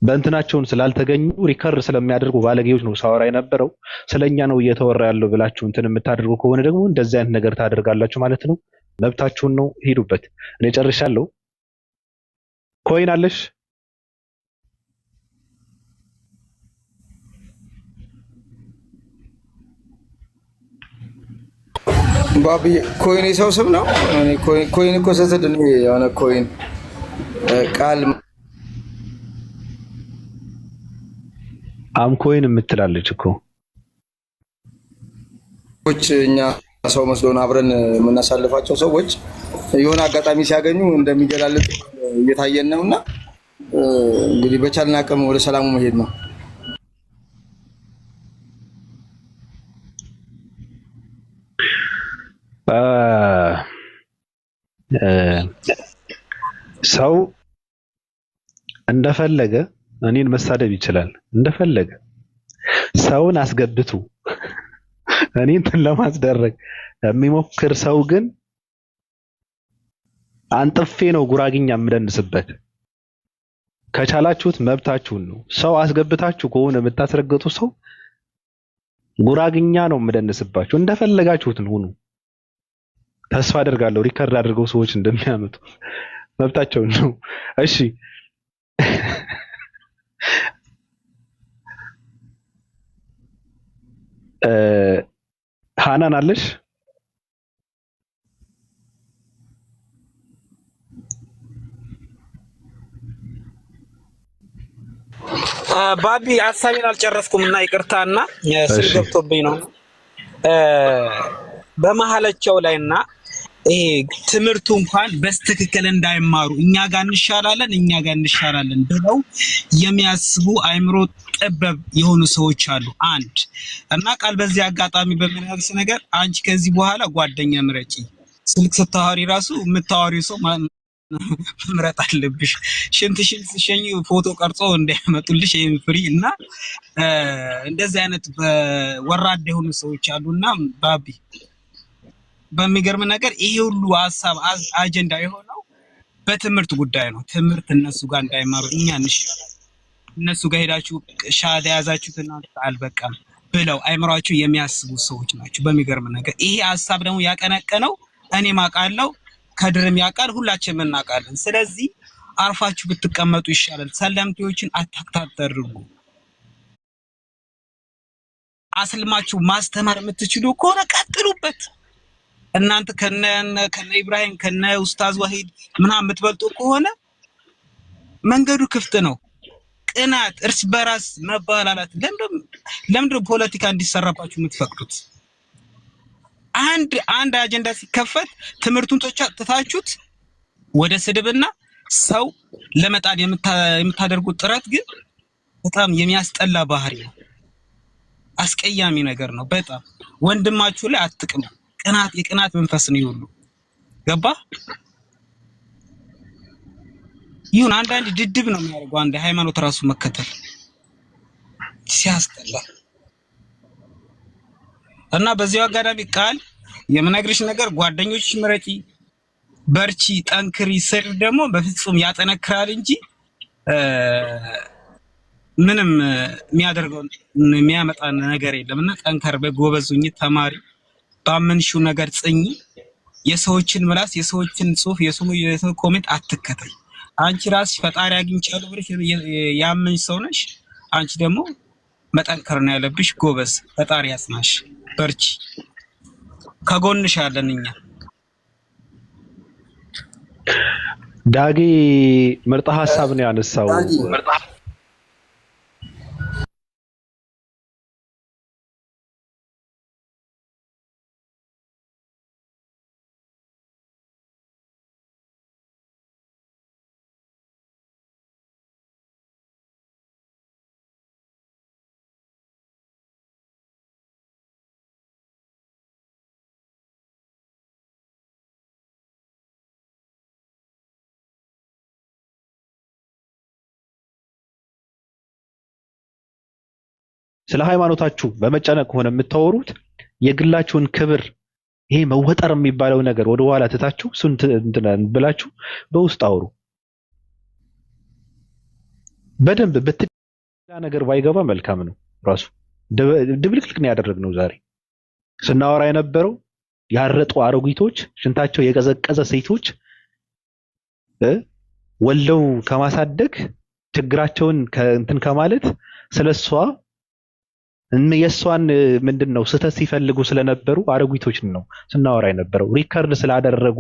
በእንትናቸውን ስላልተገኙ ሪከርድ ስለሚያደርጉ ባለጌዎች ነው ሳወራ የነበረው። ስለኛ ነው እየተወራ ያለው ብላችሁ እንትን የምታደርጉ ከሆነ ደግሞ እንደዚህ አይነት ነገር ታደርጋላችሁ ማለት ነው። መብታችሁን ነው፣ ሄዱበት። እኔ ጨርሻለሁ። ኮይን አለሽ? ባቢ ኮይን የሰው ስም ነው። ኮይን እኮ ስትል እኔ የሆነ ኮይን ቃል አምኮይን የምትላለች እኮ እኛ ሰው መስሎን አብረን የምናሳልፋቸው ሰዎች የሆነ አጋጣሚ ሲያገኙ እንደሚገላለጡ እየታየን ነውና እንግዲህ በቻልን አቅም ወደ ሰላሙ መሄድ ነው። ሰው እንደፈለገ እኔን መሳደብ ይችላል። እንደፈለገ ሰውን አስገብቱ እኔን እንትን ለማስደረግ የሚሞክር ሰው ግን አንጥፌ ነው ጉራግኛ የምደንስበት። ከቻላችሁት መብታችሁን ነው። ሰው አስገብታችሁ ከሆነ የምታስረግጡ ሰው ጉራግኛ ነው የምደንስባችሁ። እንደፈለጋችሁት ነው ሁኑ። ተስፋ አደርጋለሁ ሪከርድ አድርገው ሰዎች እንደሚያመጡ። መብታቸውን ነው። እሺ ሃናን አለሽ? ባቢ ሀሳቤን አልጨረስኩም እና ይቅርታና ስል ገብቶብኝ ነው። በመሀላቸው ላይና ይሄ ትምህርቱ እንኳን በስትክክል እንዳይማሩ እኛ ጋር እንሻላለን ብለው የሚያስቡ አይምሮ ጠበብ የሆኑ ሰዎች አሉ። አንድ እና ቃል በዚህ አጋጣሚ በሚነግስ ነገር አንቺ ከዚህ በኋላ ጓደኛ ምረጪ። ስልክ ስታወሪ ራሱ የምታወሪው ሰው መምረጥ አለብሽ። ሽንትሽን ሲሸኝ ፎቶ ቀርጾ እንዳያመጡልሽ ይሄን ፍሪ እና እንደዚህ አይነት ወራዳ የሆኑ ሰዎች አሉና ባቢ በሚገርም ነገር ይሄ ሁሉ ሀሳብ አጀንዳ የሆነው በትምህርት ጉዳይ ነው። ትምህርት እነሱ ጋር እንዳይማሩ እነሱ ጋር ሄዳችሁ ሻዳ ያዛችሁትና አልበቃም ብለው አይምሯችሁ የሚያስቡ ሰዎች ናቸው። በሚገርም ነገር ይሄ ሀሳብ ደግሞ ያቀነቀነው እኔ ማቃለው ከድርም ያቃል ሁላችንም እናውቃለን። ስለዚህ አርፋችሁ ብትቀመጡ ይሻላል። ሰለምቴዎችን አታታደርጉ። አስልማችሁ ማስተማር የምትችሉ ከሆነ ቀጥሉበት። እናንተ ከነ ኢብራሂም ከነ ኡስታዝ ወሂድ ምናምን የምትበልጡ ከሆነ መንገዱ ክፍት ነው። ቅናት፣ እርስ በራስ መባላላት ለምንድን ፖለቲካ እንዲሰራባችሁ የምትፈቅዱት? አንድ አጀንዳ ሲከፈት ትምህርቱን ትታችሁት ወደ ስድብና ሰው ለመጣል የምታደርጉት ጥረት ግን በጣም የሚያስጠላ ባህሪ ነው። አስቀያሚ ነገር ነው። በጣም ወንድማችሁ ላይ አትቅሙ። የቅናት መንፈስ ነው ይሁሉ ገባ ይሁን። አንዳንድ ድድብ ነው የሚያደርገው አንድ ሃይማኖት ራሱ መከተል ሲያስጠላ እና በዚያው አጋጣሚ ቃል የምነግርሽ ነገር ጓደኞችሽ ምረጪ፣ በርቺ፣ ጠንክሪ። ስር ደግሞ በፍጹም ያጠነክራል እንጂ ምንም የሚያደርገው የሚያመጣ ነገር የለምና ጠንከር፣ በጎበዙኝ፣ ተማሪ፣ ባመንሽው ነገር ጽኚ። የሰዎችን ምላስ፣ የሰዎችን ጽሁፍ፣ የሰው ኮሜንት አትከተይ። አንቺ ራስሽ ፈጣሪ አግኝቻለሁ ብለሽ ያመንሽ ሰው ነሽ። አንቺ ደግሞ መጠንከር ነው ያለብሽ። ጎበዝ፣ ፈጣሪ ያጽናሽ፣ በርቺ፣ ከጎንሽ ያለን እኛ። ዳጊ ምርጥ ሀሳብ ነው ያነሳው። ስለ ሃይማኖታችሁ በመጨነቅ ሆነ የምታወሩት የግላችሁን ክብር ይሄ መወጠር የሚባለው ነገር ወደ ኋላ ትታችሁ እሱን ብላችሁ በውስጥ አውሩ። በደንብ በትላ ነገር ባይገባ መልካም ነው። ራሱ ድብልቅልቅ ነው ያደረግነው። ዛሬ ስናወራ የነበረው ያረጡ አሮጊቶች፣ ሽንታቸው የቀዘቀዘ ሴቶች ወልደው ከማሳደግ ችግራቸውን ከእንትን ከማለት ስለሷ የሷን ምንድነው ስህተት ሲፈልጉ ስለነበሩ አሮጊቶችን ነው ስናወራ የነበረው። ሪከርድ ስላደረጉ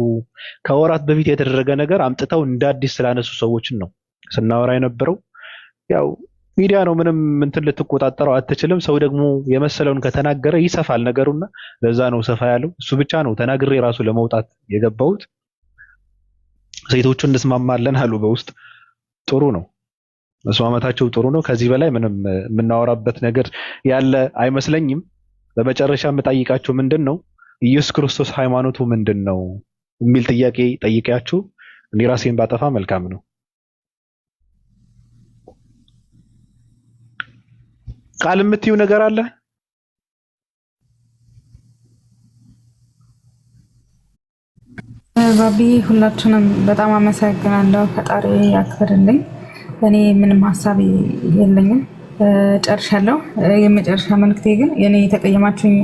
ከወራት በፊት የተደረገ ነገር አምጥተው እንደ አዲስ ስላነሱ ሰዎችን ነው ስናወራ የነበረው። ያው ሚዲያ ነው፣ ምንም እንትን ልትቆጣጠረው አትችልም። ሰው ደግሞ የመሰለውን ከተናገረ ይሰፋል ነገሩና ለዛ ነው ሰፋ ያለው። እሱ ብቻ ነው ተናግሬ ራሱ ለመውጣት የገባሁት። ሴቶቹ እንስማማለን አሉ በውስጥ። ጥሩ ነው፣ መስማማታቸው ጥሩ ነው። ከዚህ በላይ ምንም የምናወራበት ነገር ያለ አይመስለኝም። በመጨረሻ የምጠይቃችሁ ምንድነው ኢየሱስ ክርስቶስ ሃይማኖቱ ምንድነው የሚል ጥያቄ ጠይቄያችሁ እኔ ራሴን ባጠፋ መልካም ነው። ቃል የምትዩ ነገር አለ? ባቢ ሁላችንም በጣም አመሰግናለሁ። ፈጣሪ ያክብርልኝ። እኔ ምንም ሀሳብ የለኝም፣ ጨርሻለሁ። የመጨረሻ መልክቴ ግን የኔ የተቀየማችሁኝ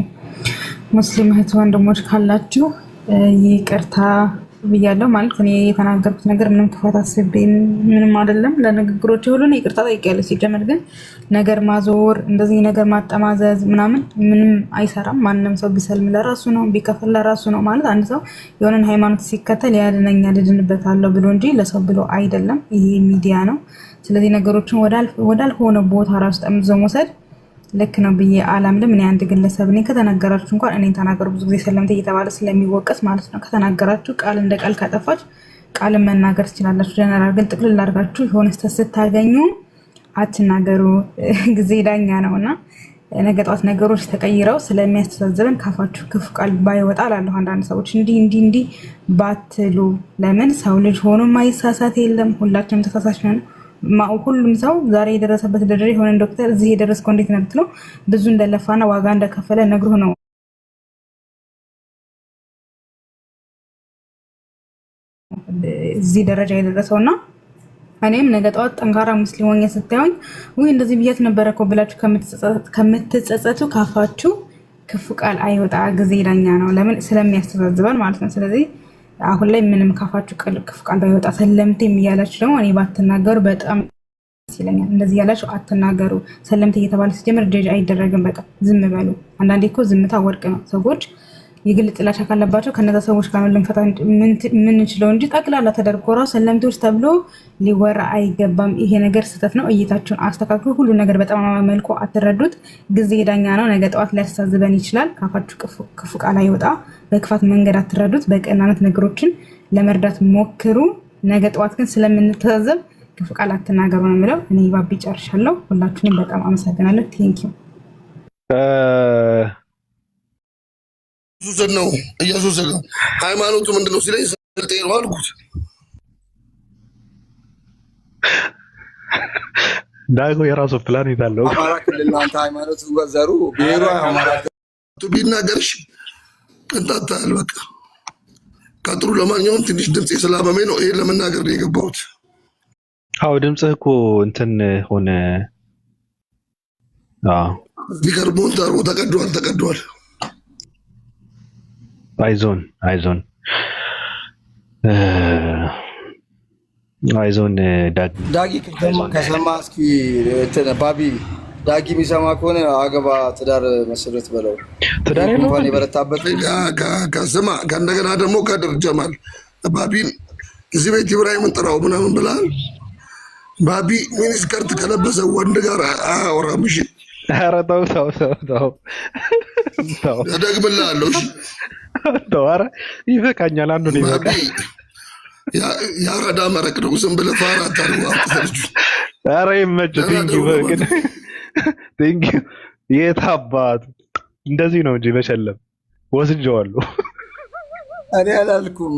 ሙስሊም እህት ወንድሞች ካላችሁ ይቅርታ ብያለሁ። ማለት እኔ የተናገርኩት ነገር ምንም ክፋት አስቤ ምንም አይደለም። ለንግግሮች ሁሉ ይቅርታ ጠይቄያለሁ። ሲጀመር ግን ነገር ማዞር፣ እንደዚህ ነገር ማጠማዘዝ ምናምን ምንም አይሰራም። ማንም ሰው ቢሰልም ለራሱ ነው፣ ቢከፍል ለራሱ ነው። ማለት አንድ ሰው የሆነን ሃይማኖት ሲከተል ያድነኛል እድንበታለሁ ብሎ እንጂ ለሰው ብሎ አይደለም። ይሄ ሚዲያ ነው። ስለዚህ ነገሮችን ወዳልሆነ ቦታ ራሱ ጠምዞ መውሰድ ልክ ነው ብዬ አላምንም። እኔ አንድ ግለሰብ ነኝ። ከተናገራችሁ እንኳን እኔን ተናገሩ። ብዙ ጊዜ ሰለምቴ እየተባለ ስለሚወቀስ ማለት ነው። ከተናገራችሁ ቃል እንደ ቃል ካጠፋች ቃልን መናገር ትችላላችሁ። ጀነራል ግን ጥቅልል አድርጋችሁ የሆነ ስህተት ስታገኙ አትናገሩ። ጊዜ ዳኛ ነው እና ነገ ጠዋት ነገሮች ተቀይረው ስለሚያስተዛዝበን ካፋችሁ ክፉ ቃል ባይወጣ እላለሁ። አንዳንድ ሰዎች እንዲህ ባትሉ። ለምን ሰው ልጅ ሆኖ ማይሳሳት የለም። ሁላችንም ተሳሳች ነን። ሁሉም ሰው ዛሬ የደረሰበት ደረጃ የሆነ ዶክተር እዚህ የደረስከው እንዴት ነው ብትለው ብዙ እንደለፋና ዋጋ እንደከፈለ ነግሮ ነው እዚህ ደረጃ የደረሰውና እኔም ነገ ጠዋት ጠንካራ ሙስሊም ሆኜ ስታዩኝ ወይ እንደዚህ ብያት ነበረ እኮ ብላችሁ ከምትጸጸቱ ካፋችሁ ክፉ ቃል አይወጣ። ጊዜ ዳኛ ነው። ለምን ስለሚያስተዛዝበን ማለት ነው። ስለዚህ አሁን ላይ ምንም ካፋችሁ ክፉ ቃል ባይወጣ ሰለምቴ እያላችሁ ደግሞ እኔ ባትናገሩ በጣም ይለኛል። እንደዚህ ያላችሁ አትናገሩ። ሰለምቴ እየተባለ ሲጀምር ጀጅ አይደረግም። በቃ ዝም በሉ። አንዳንዴ እኮ ዝምታ ወርቅ ነው። ሰዎች የግል ጥላቻ ካለባቸው ከነዛ ሰዎች ጋር ልንፈታ የምንችለው እንጂ ጠቅላላ ተደርጎ ራሱ ሰለምቴዎች ተብሎ ሊወራ አይገባም። ይሄ ነገር ስህተት ነው። እይታችሁን አስተካክሉ። ሁሉ ነገር በጠማማ መልኩ አትረዱት። ጊዜ ዳኛ ነው። ነገ ጠዋት ሊያስተዛዝበን ይችላል። ካፋችሁ ክፉ ቃል አይወጣ። በክፋት መንገድ አትረዱት። በቀናነት ነገሮችን ለመርዳት ሞክሩ። ነገ ጠዋት ግን ስለምንተዛዘብ ክፉ ቃል አትናገሩ ነው የምለው። እኔ ባቢ ጨርሻለሁ። ሁላችሁንም በጣም አመሰግናለሁ። ቴንኪው። ኢየሱስ ነው ሃይማኖቱ ምንድነው ሲለኝ ስልጤ ነው አልኩት። ዳጎ የራሱ ፕላኔት አለው። አማራ ክልል አንተ ሃይማኖቱ ዘሩ ብሔሩ አማራ ቢናገርሽ እንታታል በቃ ቀጥሩ። ለማንኛውም ትንሽ ድምጽ ስላመመኝ ነው ይሄን ለመናገር ነው የገባሁት። አዎ ድምጽህ እኮ እንትን ሆነ። ስፒከር ሞንታሩ ተቀዷል። አይዞን ዳጊ ከሰማ እስኪ ባቢ ዳጊ የሚሰማ ከሆነ አገባ ትዳር መስረት በለው። ትዳር እንኳን የበረታበት ከስማ ከእንደገና ደግሞ ከድር ጀማል ባቢን እዚህ ቤት ኢብራሂምን ጥራው ምናምን ብላል። ባቢ ሚኒስከርት ከለበሰ ወንድ ጋር አያወራም። እሺ ኧረ ተው እደግምልሃለሁ። እሺ ተው ኧረ ይበቃኛል። አንዱ ነው ይበቃ። የአራዳ መረቅ ነው። ዝም ብለህ ፋራ አታድርጉ። አትፈልጁ። ኧረ ይመችህ። ቴንኪው የት አባቱ እንደዚህ ነው እንጂ በሸለም ወስጄዋለሁ። እኔ አላልኩም።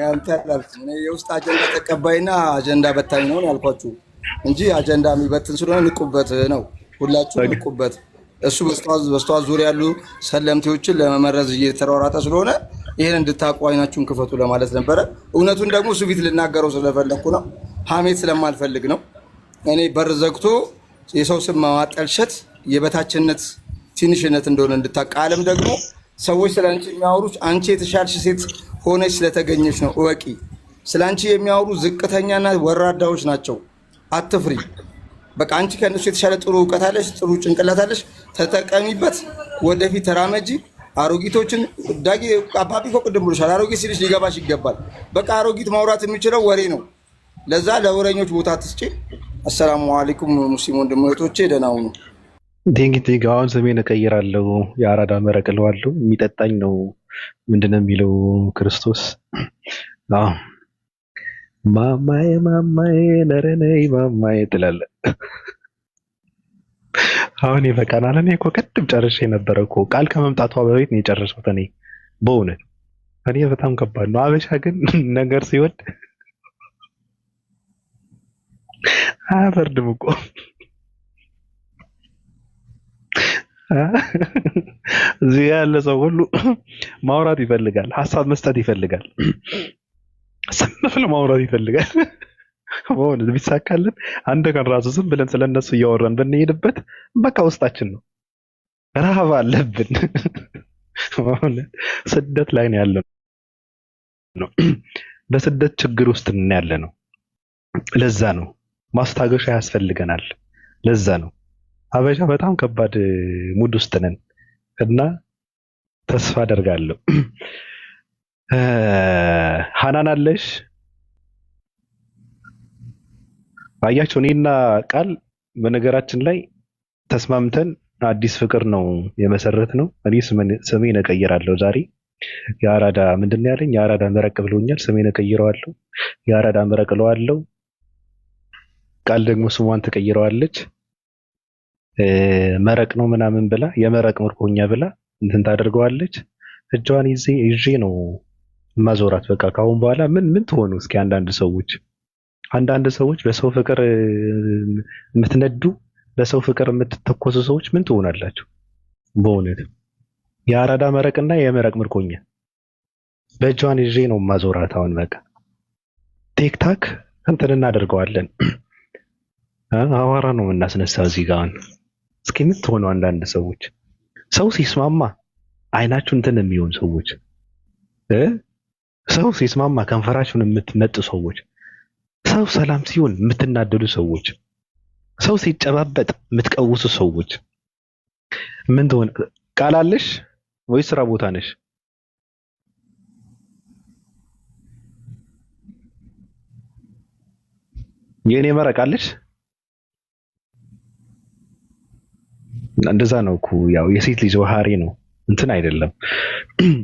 አንተ አላልኩም። እኔ የውስጥ አጀንዳ ተቀባይና አጀንዳ በታኝ ነው ያልኳችሁ እንጂ አጀንዳ የሚበትን ስለሆነ ንቁበት ነው። ሁላችሁ ንቁበት። እሱ በስተዋት ዙሪያ ያሉ ሰለምቴዎችን ለመመረዝ እየተሯሯጠ ስለሆነ ይሄን እንድታቁ አይናችሁን ክፈቱ ለማለት ነበረ። እውነቱን ደግሞ እሱ ፊት ልናገረው ስለፈለኩ ነው። ሀሜት ስለማልፈልግ ነው። እኔ በር ዘግቶ የሰው ስም ማጠልሸት የበታችነት ትንሽነት እንደሆነ እንድታውቅ። ዓለም ደግሞ ሰዎች ስለ አንቺ የሚያወሩት አንቺ የተሻልሽ ሴት ሆነች ስለተገኘች ነው። እወቂ። ስለ አንቺ የሚያወሩ ዝቅተኛና ወራዳዎች ናቸው። አትፍሪ። በቃ አንቺ ከእነሱ የተሻለ ጥሩ እውቀት አለሽ፣ ጥሩ ጭንቅላት አለሽ። ተጠቀሚበት። ወደፊት ተራመጂ። አሮጊቶችን ዳጊ አባቢ ቅድም ብሎሻል። አሮጊት ሲልሽ ሊገባሽ ይገባል። በቃ አሮጊት ማውራት የሚችለው ወሬ ነው። ለዛ ለወሬኞች ቦታ አትስጪ። አሰላሙ አለይኩም ሙስሊም ወንድም እህቶቼ፣ ደህና ሁኑ። ቴንኪ አሁን ስሜን እቀይራለሁ። የአራዳ መረቅ እለዋለሁ። የሚጠጣኝ ነው ምንድነው የሚለው ክርስቶስ። ማማዬ ነረነይ ማማዬ ትላለህ። አሁን ይበቃናል። እኔ እኮ ቅድም ጨርሼ ነበረ እኮ ቃል ከመምጣቷ በፊት ነው የጨረስኩት። እኔ በእውነት እኔ በጣም ከባድ ነው። አበሻ ግን ነገር ሲወድ አያፈርድም እኮ። እዚህ ያለ ሰው ሁሉ ማውራት ይፈልጋል፣ ሀሳብ መስጠት ይፈልጋል፣ ዝም ብሎ ማውራት ይፈልጋል። በእውነት ቢሳካልን አንድ ቀን ራሱ ዝም ብለን ስለነሱ እያወራን ብንሄድበት በቃ ውስጣችን ነው። ረሃብ አለብን። ስደት ላይ ነው ያለ ነው። በስደት ችግር ውስጥ ነው ያለ ነው። ለዛ ነው ማስታገሻ ያስፈልገናል። ለዛ ነው አበሻ በጣም ከባድ ሙድ ውስጥ ነን እና ተስፋ አደርጋለሁ። ሐናን አለሽ? አያችሁ እኔና ቃል በነገራችን ላይ ተስማምተን አዲስ ፍቅር ነው የመሰረት ነው። እኔ ስሜን እቀይራለሁ ዛሬ። የአራዳ ምንድን ነው ያለኝ? የአራዳ መረቅ ብሎኛል። ስሜን እቀይረዋለሁ። የአራዳ መረቅ እለዋለሁ። ቃል ደግሞ ስሟን ትቀይረዋለች። መረቅ ነው ምናምን ብላ የመረቅ ምርኮኛ ብላ እንትን ታደርገዋለች። እጇን ይዤ ነው ማዞራት። በቃ ካሁን በኋላ ምን ትሆኑ እስኪ? አንዳንድ ሰዎች በሰው ፍቅር የምትነዱ በሰው ፍቅር የምትተኮሱ ሰዎች ምን ትሆናላችሁ? በእውነት የአራዳ መረቅና የመረቅ ምርኮኛ በእጇን ይዤ ነው ማዞራት። አሁን በቃ ቲክታክ እንትን እናደርገዋለን። አዋራ ነው የምናስነሳው እዚህ ጋር። እስኪ ምን ትሆኑ? አንዳንድ ሰዎች ሰው ሲስማማ አይናችሁ እንትን የሚሆን ሰዎች፣ ሰው ሲስማማ ከንፈራችሁን የምትመጡ ሰዎች፣ ሰው ሰላም ሲሆን የምትናደዱ ሰዎች፣ ሰው ሲጨባበጥ የምትቀውሱ ሰዎች ምን ትሆን? ቃል አለሽ ወይ ስራ ቦታ ነሽ? የኔ መረቃለች እንደዛ ነው እኮ ያው የሴት ልጅ ባህሪ ነው እንትን አይደለም።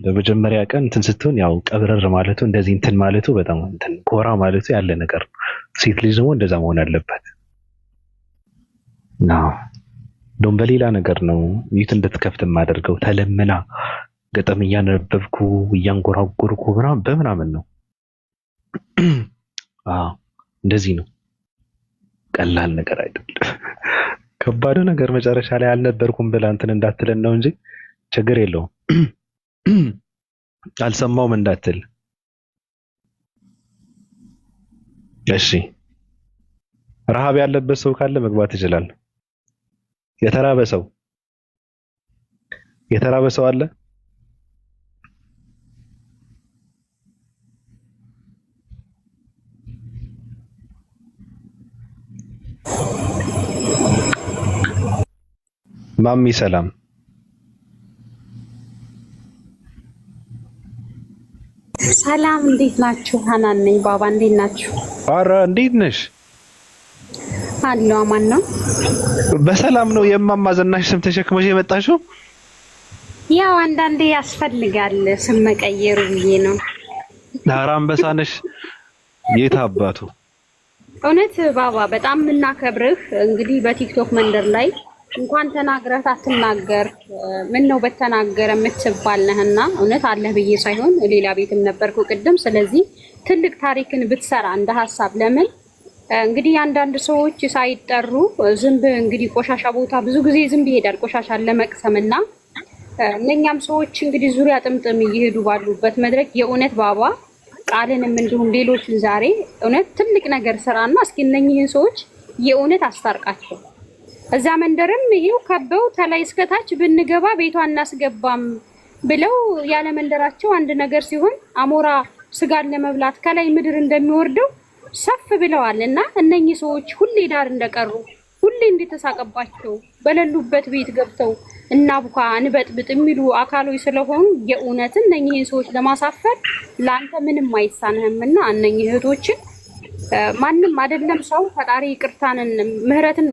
በመጀመሪያ ቀን እንትን ስትሆን ያው ቀብረር ማለቱ እንደዚህ እንትን ማለቱ በጣም እንትን ኮራ ማለቱ ያለ ነገር ነው። ሴት ልጅ ደግሞ እንደዛ መሆን አለበት ነው። እንደውም በሌላ ነገር ነው ይት እንድትከፍት የማደርገው ተለምና ገጠም እያነበብኩ እያንጎራጎርኩ ምናምን በምናምን ነው። እንደዚህ ነው። ቀላል ነገር አይደለም። ከባዱ ነገር መጨረሻ ላይ አልነበርኩም ብላ እንትን እንዳትለን ነው እንጂ ችግር የለውም። አልሰማውም እንዳትል። እሺ ረሃብ ያለበት ሰው ካለ መግባት ይችላል። የተራበ ሰው አለ? ማሚ ሰላም። ሰላም እንዴት ናችሁ? ሀናን ነኝ። ባባ እንዴት ናችሁ? አረ እንዴት ነሽ? አለው አማን ነው። በሰላም ነው። የማማ ዝናሽ ስም ተሸክመሽ የመጣሽው? ያው አንዳንዴ ያስፈልጋል ስም መቀየሩ ብዬ ነው። ኧረ አንበሳ ነሽ። የት አባቱ እውነት ባባ በጣም የምናከብርህ እንግዲህ በቲክቶክ መንደር ላይ እንኳን ተናግረህ አትናገር ምን ነው በተናገረ የምትባል ነህና እውነት አለህ ብዬ ሳይሆን ሌላ ቤትም ነበርኩ ቅድም። ስለዚህ ትልቅ ታሪክን ብትሰራ እንደ ሀሳብ ለምን እንግዲህ አንዳንድ ሰዎች ሳይጠሩ ዝንብ እንግዲህ ቆሻሻ ቦታ ብዙ ጊዜ ዝንብ ይሄዳል ቆሻሻን ለመቅሰምና እነኛም ሰዎች እንግዲህ ዙሪያ ጥምጥም እየሄዱ ባሉበት መድረክ የእውነት ባባ ቃልንም እንዲሁም ሌሎችን ዛሬ እውነት ትልቅ ነገር ስራና እስኪ እነኚህን ሰዎች የእውነት አስታርቃቸው። እዛ መንደርም ይሄው ከበው ተላይ እስከታች ብንገባ ቤቷን እናስገባም ብለው ያለ መንደራቸው አንድ ነገር ሲሆን አሞራ ስጋን ለመብላት ከላይ ምድር እንደሚወርደው ሰፍ ብለዋል። እና እነኚህ ሰዎች ሁሌ ዳር እንደቀሩ ሁሌ እንደተሳቀባቸው በሌሉበት ቤት ገብተው እና ቡካ እንበጥብጥ የሚሉ አካሎች ስለሆኑ የእውነት እነኚህን ሰዎች ለማሳፈር ለአንተ ምንም አይሳንህምና እነኚህ እህቶችን ማንም አይደለም ሰው ፈጣሪ ይቅርታንን ምህረትን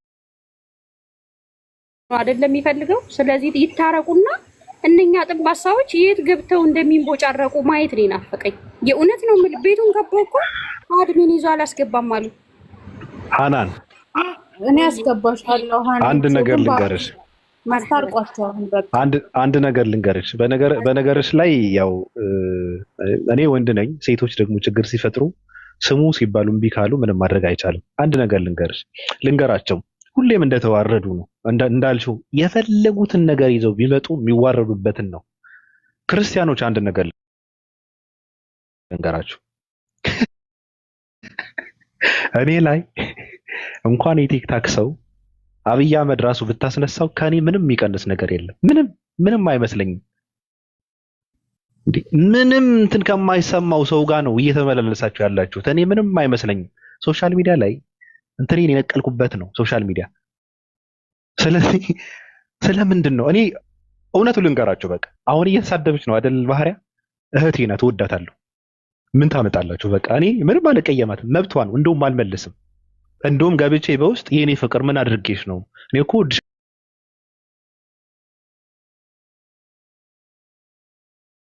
አይደለም የሚፈልገው። ስለዚህ ይታረቁና እነኛ ጥባሳዎች የት ገብተው እንደሚንቦጫረቁ ማየት ነው ናፈቀኝ። የእውነት ነው የምልህ። ቤቱን ከበው እኮ አድሚን ይዞ አላስገባም አሉ። ሃናን እኔ አስገባሻለሁ። ሃናን አንድ ነገር ልንገርሽ፣ ማስታርቋቸው አንድ ነገር ልንገርሽ። በነገርሽ ላይ ያው እኔ ወንድ ነኝ፣ ሴቶች ደግሞ ችግር ሲፈጥሩ ስሙ ሲባሉ እምቢ ካሉ ምንም ማድረግ አይቻልም። አንድ ነገር ልንገራቸው ሁሌም እንደተዋረዱ ነው። እንዳልሽው የፈለጉትን ነገር ይዘው ቢመጡ የሚዋረዱበትን ነው። ክርስቲያኖች አንድ ነገር ልንገራችሁ፣ እኔ ላይ እንኳን የቲክታክ ሰው አብይ አህመድ ራሱ ብታስነሳው ከኔ ምንም የሚቀንስ ነገር የለም። ምንም አይመስለኝም። ምንም እንትን ከማይሰማው ሰው ጋር ነው እየተመላለሳችሁ ያላችሁት። እኔ ምንም አይመስለኝም። ሶሻል ሚዲያ ላይ እንትኔን የነቀልኩበት ነው ሶሻል ሚዲያ። ስለዚህ ስለምንድን ነው እኔ እውነቱ ልንገራችሁ። በቃ አሁን እየተሳደበች ነው አይደል? ባህሪያ እህቴ ናት፣ እወዳታለሁ። ምን ታመጣላችሁ? በቃ እኔ ምንም አልቀየማትም፣ መብቷ ነው። እንደውም አልመልስም። እንደውም ገብቼ በውስጥ የኔ ፍቅር ምን አድርጌሽ ነው? እኔ እኮ